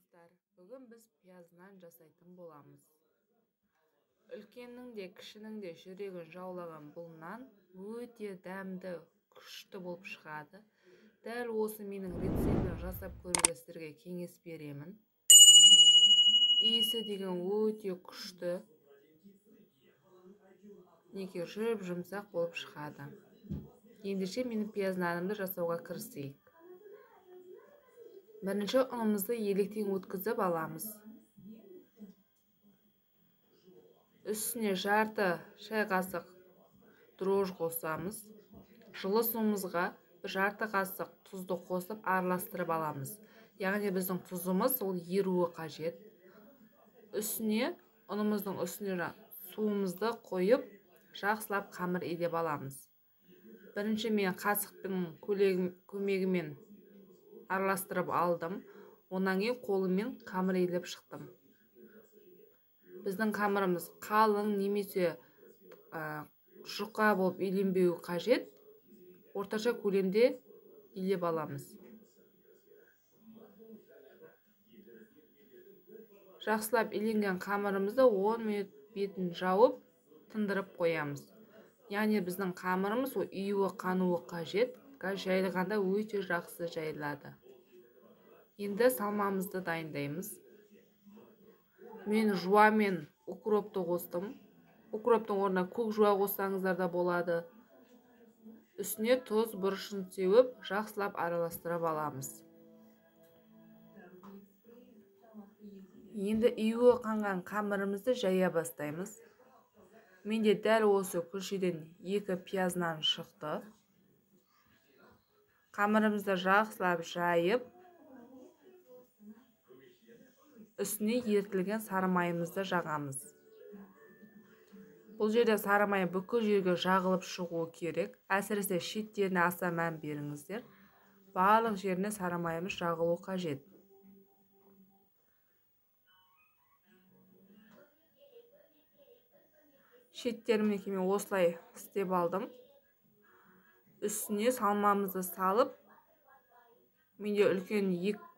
достар, бүгін біз пиязынан жасайтын боламыз. Үлкеннің де кішінің де жүрегін жаулаған бұл нан өте дәмді, күшті болып шығады. Дәл осы менің рецептін жасап көруге сіздерге кеңес беремін. Иісі деген өте күшті, неге жұмсақ болып шығады. Ендеше менің пияз нанымды жасауға кірісейік. Бірінші ұнымызды електен өткізіп аламыз. Үстіне жарты шай қасық дрожж қосамыз. Жылы суымызға жарты қасық тұзды қосып араластырып аламыз. Яғни біздің тұзымыз ол еруі қажет. Үстіне ұнымыздың үстіне суымызды қойып, жақсылап қамыр илеп аламыз. Бірінші мен қасықпен көмегімен араластырып алдым. Онан кейін қолыммен қамыр илеп шықтым. Біздің қамырымыз қалың немесе жұқа болып иленбеуі қажет. Орташа көлемде илеп аламыз. Жақсылап иленген қамырымызды 10 минут бетін жауып, тындырып қоямыз. Яғни біздің қамырымыз үйуі қануы қажет. Жайылғанда өте жақсы жайылады. Енді салмамызды дайындаймыз. Мен жуа мен укропты қостым. Укроптың орнына көк жуа қоссаңыздар да болады. Үстіне тұз, бұрышын сеуіп, жақсылап араластырып аламыз. Енді үйуі қанған қамырымызды жая бастаймыз. Менде дәл осы күлшеден 2 пияз нан шықты. Қамырымызды жақсылап жайып, үстіне ерітілген сары майымызды жағамыз. Бұл жерде сары май бүкіл жерге жағылып шығуы керек. Әсіресе шеттеріне аса мән беріңіздер. Барлық жеріне сары майымыз жағылу қажет. Шеттерімнен мен осылай істеп алдым. Үстіне салмамызды салып, менде үлкен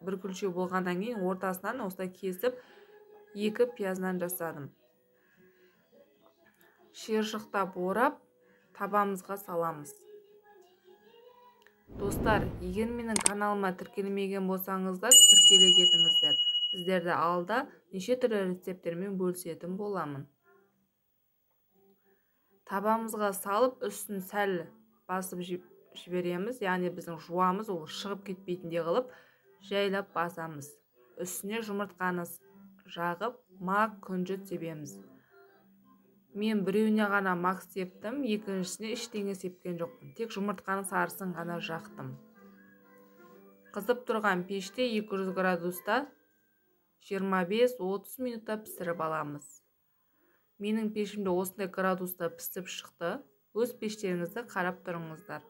бір күлше болғаннан кейін ортасынан осылай кесіп 2 пияздан жасадым. Шиыршықтап орап, табамызға саламыз. Достар, егер менің каналыма тіркелмеген болсаңыздар, тіркеле кетіңіздер. Сіздерді алда неше түрлі рецептермен бөлісетін боламын. Табамызға салып, үстін сәл басып жібереміз. Яғни біздің жуамыз ол шығып кетпейтіндей қылып, жайлап басамыз. Үстіне жұмыртқаны жағып, мак күнжіт себеміз. Мен біреуіне ғана мак септім, екіншісіне ештеңе сепкен жоқпын. Тек жұмыртқаның сарысын ғана жақтым. Қызып тұрған пеште 200 градуста 25-30 минутта пісіріп аламыз. Менің пешімде осындай градуста пісіп шықты. Өз пештеріңізді қарап тұрыңыздар.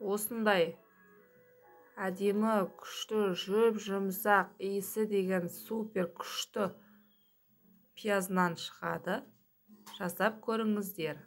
Осындай әдемі, күшті, жұмсақ, иісі деген супер күшті пияз нан шығады. Жасап көріңіздер.